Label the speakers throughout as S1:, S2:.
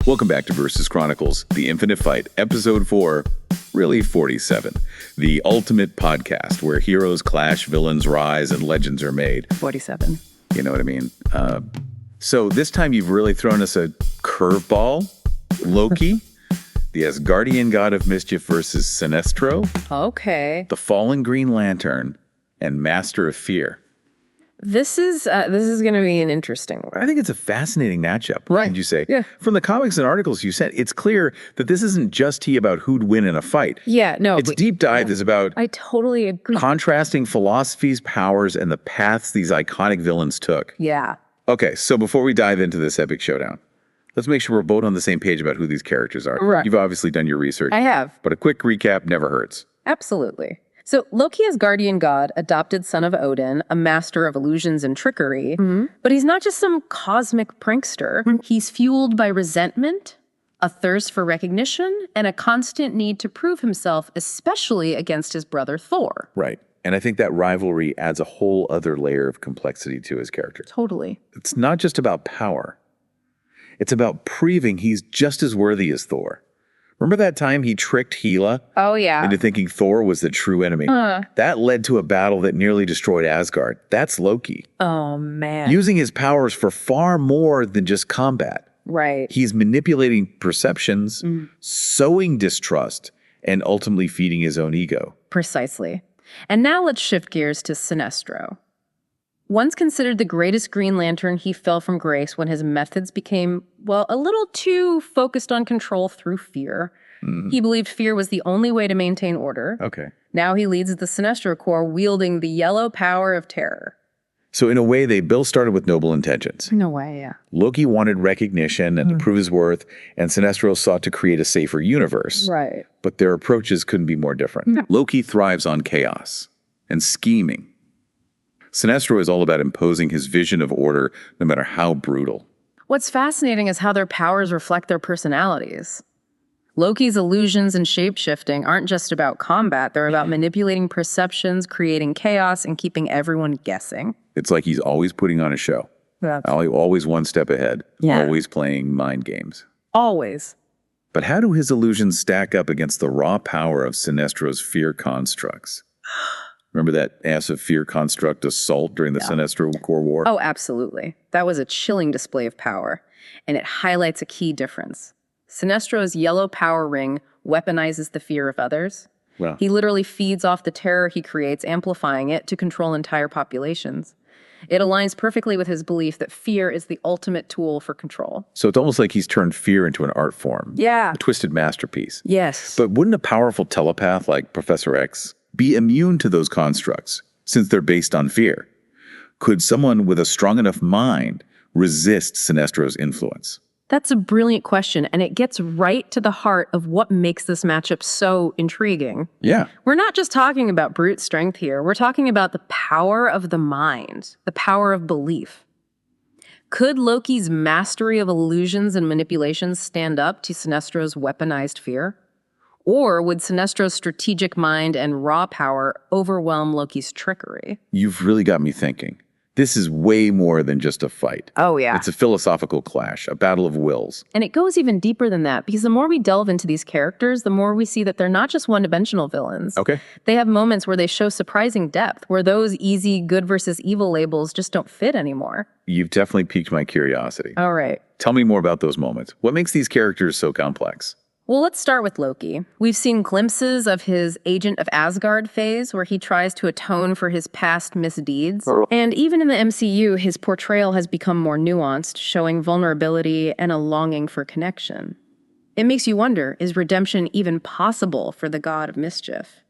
S1: Welcome back to Versus Chronicles, The Infinite Fight, Episode 4, really 47. The ultimate podcast where heroes clash, villains rise, and legends are made.
S2: 47.
S1: You know what I mean? So this time you've really thrown us a curveball. Loki, the Asgardian god of mischief versus Sinestro,
S2: Okay.
S1: the fallen Green Lantern, and Master of Fear.
S2: This is going to be an interesting one.
S1: I think it's a fascinating matchup.
S2: Right.
S1: Did you say?
S2: Yeah.
S1: From the comics and articles you sent, it's clear that this isn't just about who'd win in a fight.
S2: Yeah, no.
S1: Its deep dive is about
S2: I totally agree.
S1: contrasting philosophies, powers, and the paths these iconic villains took.
S2: Yeah.
S1: Okay, so before we dive into this epic showdown, let's make sure we're both on the same page about who these characters are.
S2: Right.
S1: You've obviously done your research.
S2: I have.
S1: But a quick recap never hurts.
S2: Absolutely. So Loki is guardian god, adopted son of Odin, a master of illusions and trickery. But he's not just some cosmic prankster. He's fueled by resentment, a thirst for recognition, and a constant need to prove himself, especially against his brother Thor.
S1: Right. And I think that rivalry adds a whole other layer of complexity to his character.
S2: Totally.
S1: It's not just about power. It's about proving he's just as worthy as Thor. Remember that time he tricked Hela
S2: Oh, yeah.
S1: into thinking Thor was the true enemy? That led to a battle that nearly destroyed Asgard. That's Loki.
S2: Oh, man.
S1: Using his powers for far more than just combat.
S2: Right.
S1: He's manipulating perceptions, sowing distrust, and ultimately feeding his own ego.
S2: Precisely. And now let's shift gears to Sinestro. Once considered the greatest Green Lantern, he fell from grace when his methods became, well, a little too focused on control through fear. He believed fear was the only way to maintain order.
S1: Okay.
S2: Now he leads the Sinestro Corps, wielding the yellow power of terror.
S1: So in a way, they both started with noble intentions.
S2: No way, yeah.
S1: Loki wanted recognition and to prove his worth, and Sinestro sought to create a safer universe.
S2: Right.
S1: But their approaches couldn't be more different. Loki thrives on chaos and scheming. Sinestro is all about imposing his vision of order, no matter how brutal.
S2: What's fascinating is how their powers reflect their personalities. Loki's illusions and shape-shifting aren't just about combat, they're about manipulating perceptions, creating chaos, and keeping everyone guessing.
S1: It's like he's always putting on a show. Always one step ahead.
S2: Yeah.
S1: Always playing mind games.
S2: Always.
S1: But how do his illusions stack up against the raw power of Sinestro's fear constructs? Remember that massive fear construct assault during the Sinestro Corps War?
S2: Oh, absolutely. That was a chilling display of power, and it highlights a key difference. Sinestro's yellow power ring weaponizes the fear of others.
S1: Wow.
S2: He literally feeds off the terror he creates, amplifying it to control entire populations. It aligns perfectly with his belief that fear is the ultimate tool for control.
S1: So it's almost like he's turned fear into an art form.
S2: Yeah.
S1: A twisted masterpiece.
S2: Yes.
S1: But wouldn't a powerful telepath like Professor X be immune to those constructs, since they're based on fear? Could someone with a strong enough mind resist Sinestro's influence?
S2: That's a brilliant question, and it gets right to the heart of what makes this matchup so intriguing.
S1: Yeah.
S2: We're not just talking about brute strength here. We're talking about the power of the mind, the power of belief. Could Loki's mastery of illusions and manipulations stand up to Sinestro's weaponized fear? Or would Sinestro's strategic mind and raw power overwhelm Loki's trickery?
S1: You've really got me thinking. This is way more than just a fight.
S2: Oh, yeah.
S1: It's a philosophical clash, a battle of wills.
S2: And it goes even deeper than that, because the more we delve into these characters, the more we see that they're not just one-dimensional villains.
S1: Okay.
S2: They have moments where they show surprising depth, where those easy good versus evil labels just don't fit anymore.
S1: You've definitely piqued my curiosity.
S2: All right.
S1: Tell me more about those moments. What makes these characters so complex?
S2: Well, let's start with Loki. We've seen glimpses of his Agent of Asgard phase, where he tries to atone for his past misdeeds. And even in the MCU, his portrayal has become more nuanced, showing vulnerability and a longing for connection. It makes you wonder, is redemption even possible for the god of mischief?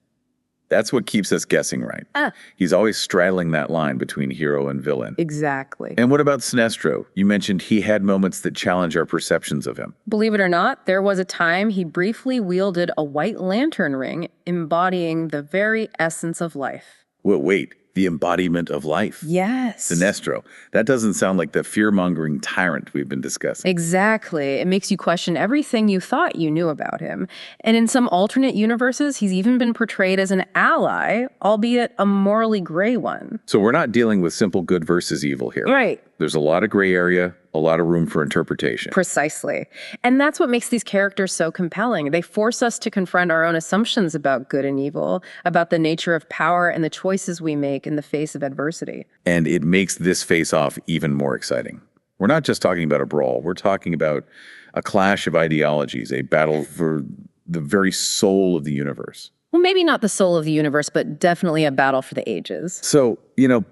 S1: That's what keeps us guessing, right? He's always straddling that line between hero and villain.
S2: Exactly.
S1: And what about Sinestro? You mentioned he had moments that challenge our perceptions of him.
S2: Believe it or not, there was a time he briefly wielded a white lantern ring, embodying the very essence of life.
S1: Well, wait, the embodiment of life.
S2: Yes.
S1: Sinestro. That doesn't sound like the fear-mongering tyrant we've been discussing.
S2: Exactly. It makes you question everything you thought you knew about him. And in some alternate universes, he's even been portrayed as an ally, albeit a morally gray one.
S1: So we're not dealing with simple good versus evil here.
S2: Right.
S1: There's a lot of gray area, a lot of room for interpretation.
S2: Precisely. And that's what makes these characters so compelling. They force us to confront our own assumptions about good and evil, about the nature of power and the choices we make in the face of adversity.
S1: And it makes this face-off even more exciting. We're not just talking about a brawl. We're talking about a clash of ideologies, a battle for the very soul of the universe.
S2: Well, maybe not the soul of the universe, but definitely a battle for the ages.
S1: So,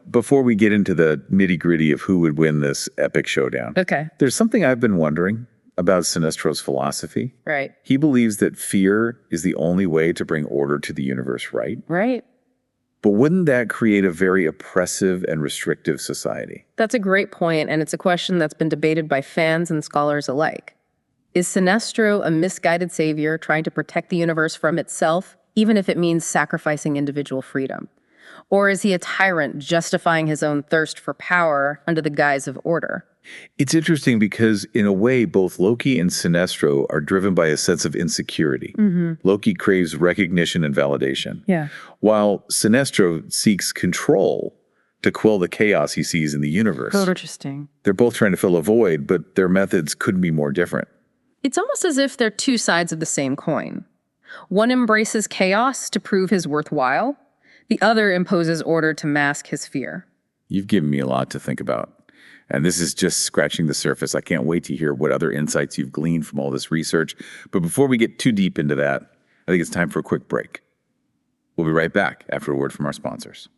S1: before we get into the nitty-gritty of who would win this epic showdown,
S2: Okay.
S1: there's something I've been wondering about Sinestro's philosophy.
S2: Right.
S1: He believes that fear is the only way to bring order to the universe, right?
S2: Right.
S1: But wouldn't that create a very oppressive and restrictive society?
S2: That's a great point, and it's a question that's been debated by fans and scholars alike. Is Sinestro a misguided savior trying to protect the universe from itself, even if it means sacrificing individual freedom? Or is he a tyrant justifying his own thirst for power under the guise of order?
S1: It's interesting because, in a way, both Loki and Sinestro are driven by a sense of insecurity. Loki craves recognition and validation,
S2: Yeah.
S1: while Sinestro seeks control to quell the chaos he sees in the universe.
S2: Interesting.
S1: They're both trying to fill a void, but their methods couldn't be more different.
S2: It's almost as if they're two sides of the same coin. One embraces chaos to prove his worthwhile. The other imposes order to mask his fear.
S1: You've given me a lot to think about. And this is just scratching the surface. I can't wait to hear what other insights you've gleaned from all this research. But before we get too deep into that, I think it's time for a quick break. We'll be right back after a word from our sponsors.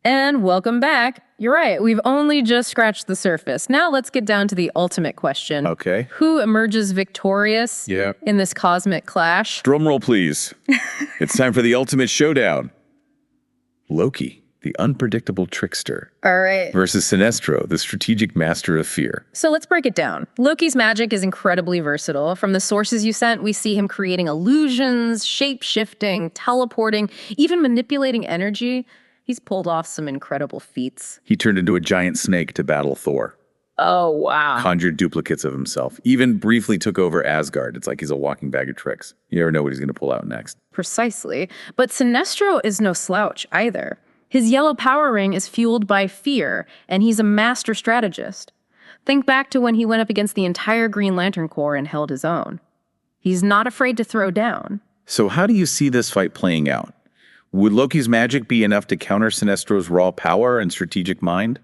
S2: And welcome back. You're right, we've only just scratched the surface. Now let's get down to the ultimate question.
S1: Okay.
S2: Who emerges victorious
S1: Yeah.
S2: in this cosmic clash?
S1: Drum roll, please. It's time for the ultimate showdown. Loki, the unpredictable trickster,
S2: All right.
S1: versus Sinestro, the strategic master of fear.
S2: So let's break it down. Loki's magic is incredibly versatile. From the sources you sent, we see him creating illusions, shape-shifting, teleporting, even manipulating energy. He's pulled off some incredible feats.
S1: He turned into a giant snake to battle Thor,
S2: Oh, wow.
S1: conjured duplicates of himself, even briefly took over Asgard. It's like he's a walking bag of tricks. You never know what he's going to pull out next.
S2: Precisely. But Sinestro is no slouch either. His yellow power ring is fueled by fear, and he's a master strategist. Think back to when he went up against the entire Green Lantern Corps and held his own. He's not afraid to throw down.
S1: So how do you see this fight playing out? Would Loki's magic be enough to counter Sinestro's raw power and strategic mind?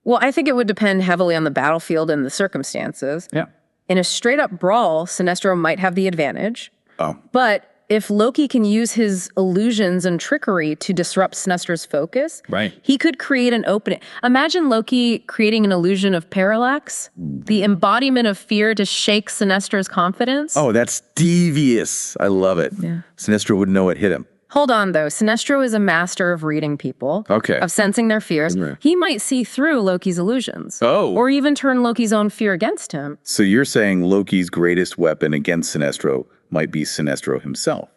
S2: Well, I think it would depend heavily on the battlefield and the circumstances.
S1: Yeah.
S2: In a straight-up brawl, Sinestro might have the advantage.
S1: Oh.
S2: But if Loki can use his illusions and trickery to disrupt Sinestro's focus,
S1: Right.
S2: he could create an opening. Imagine Loki creating an illusion of parallax, the embodiment of fear to shake Sinestro's confidence.
S1: Oh, that's devious. I love it.
S2: Yeah.
S1: Sinestro wouldn't know it hit him.
S2: Hold on, though. Sinestro is a master of reading people,
S1: Okay.
S2: of sensing their fears.
S1: Right.
S2: He might see through Loki's illusions.
S1: Oh.
S2: Or even turn Loki's own fear against him.
S1: So you're saying Loki's greatest weapon against Sinestro might be Sinestro himself.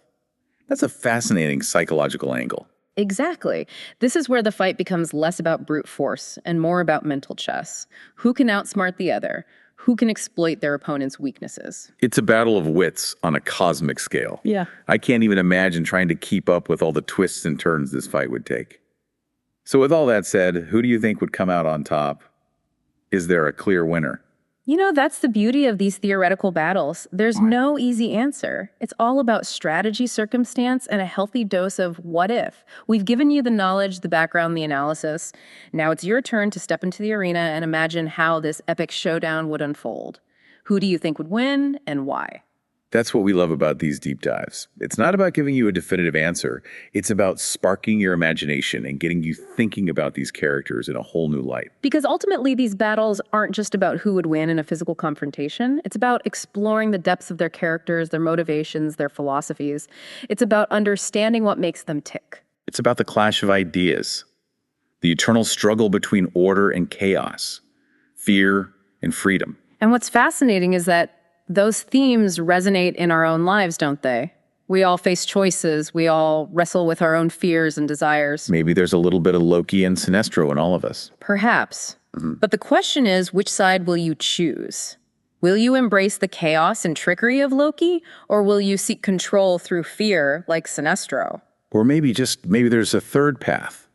S1: That's a fascinating psychological angle.
S2: Exactly. This is where the fight becomes less about brute force and more about mental chess. Who can outsmart the other? Who can exploit their opponent's weaknesses?
S1: It's a battle of wits on a cosmic scale.
S2: Yeah.
S1: I can't even imagine trying to keep up with all the twists and turns this fight would take. So with all that said, who do you think would come out on top? Is there a clear winner?
S2: You know, that's the beauty of these theoretical battles. There's no easy answer. It's all about strategy, circumstance, and a healthy dose of what if. We've given you the knowledge, the background, the analysis. Now it's your turn to step into the arena and imagine how this epic showdown would unfold. Who do you think would win and why?
S1: That's what we love about these deep dives. It's not about giving you a definitive answer. It's about sparking your imagination and getting you thinking about these characters in a whole new light.
S2: Because ultimately, these battles aren't just about who would win in a physical confrontation. It's about exploring the depths of their characters, their motivations, their philosophies. It's about understanding what makes them tick.
S1: It's about the clash of ideas, the eternal struggle between order and chaos, fear and freedom.
S2: And what's fascinating is that those themes resonate in our own lives, don't they? We all face choices. We all wrestle with our own fears and desires.
S1: Maybe there's a little bit of Loki and Sinestro in all of us.
S2: Perhaps. But the question is, which side will you choose? Will you embrace the chaos and trickery of Loki, or will you seek control through fear like Sinestro?
S1: Or maybe there's a third path,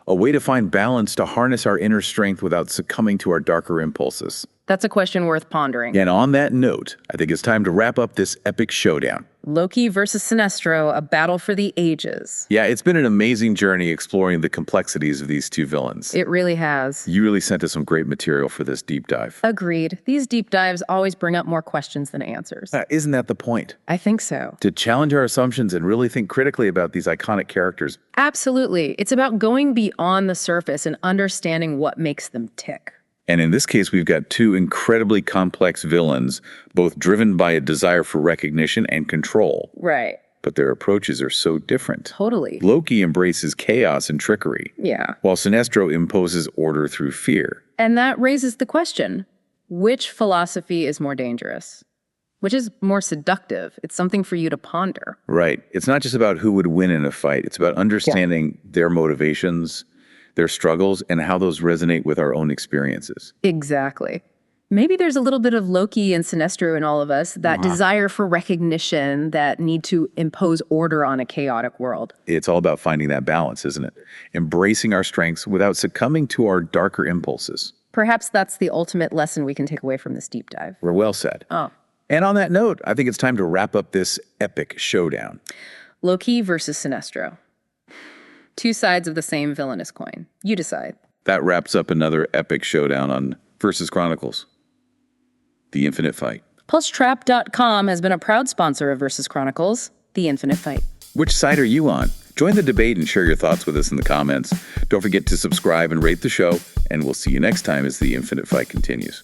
S1: a way to find balance to harness our inner strength without succumbing to our darker impulses.
S2: That's a question worth pondering.
S1: And on that note, I think it's time to wrap up this epic showdown.
S2: Loki versus Sinestro, a battle for the ages.
S1: Yeah, it's been an amazing journey exploring the complexities of these two villains.
S2: It really has.
S1: You really sent us some great material for this deep dive.
S2: Agreed. These deep dives always bring up more questions than answers.
S1: Isn't that the point?
S2: I think so.
S1: To challenge our assumptions and really think critically about these iconic characters.
S2: Absolutely. It's about going beyond the surface and understanding what makes them tick.
S1: And in this case, we've got two incredibly complex villains, both driven by a desire for recognition and control.
S2: Right.
S1: But their approaches are so different.
S2: Totally.
S1: Loki embraces chaos and trickery,
S2: Yeah.
S1: while Sinestro imposes order through fear.
S2: And that raises the question, which philosophy is more dangerous? Which is more seductive? It's something for you to ponder.
S1: Right. It's not just about who would win in a fight. It's about understanding their motivations, their struggles, and how those resonate with our own experiences.
S2: Exactly. Maybe there's a little bit of Loki and Sinestro in all of us, that desire for recognition, that need to impose order on a chaotic world.
S1: It's all about finding that balance, isn't it? Embracing our strengths without succumbing to our darker impulses.
S2: Perhaps that's the ultimate lesson we can take away from this deep dive.
S1: We're well said.
S2: Oh.
S1: And on that note, I think it's time to wrap up this epic showdown.
S2: Loki versus Sinestro. Two sides of the same villainous coin. You decide.
S1: That wraps up another epic showdown on Versus Chronicles. The Infinite Fight.
S2: PulseTrap.com has been a proud sponsor of Versus Chronicles, The Infinite Fight.
S1: Which side are you on? Join the debate and share your thoughts with us in the comments. Don't forget to subscribe and rate the show, and we'll see you next time as The Infinite Fight continues.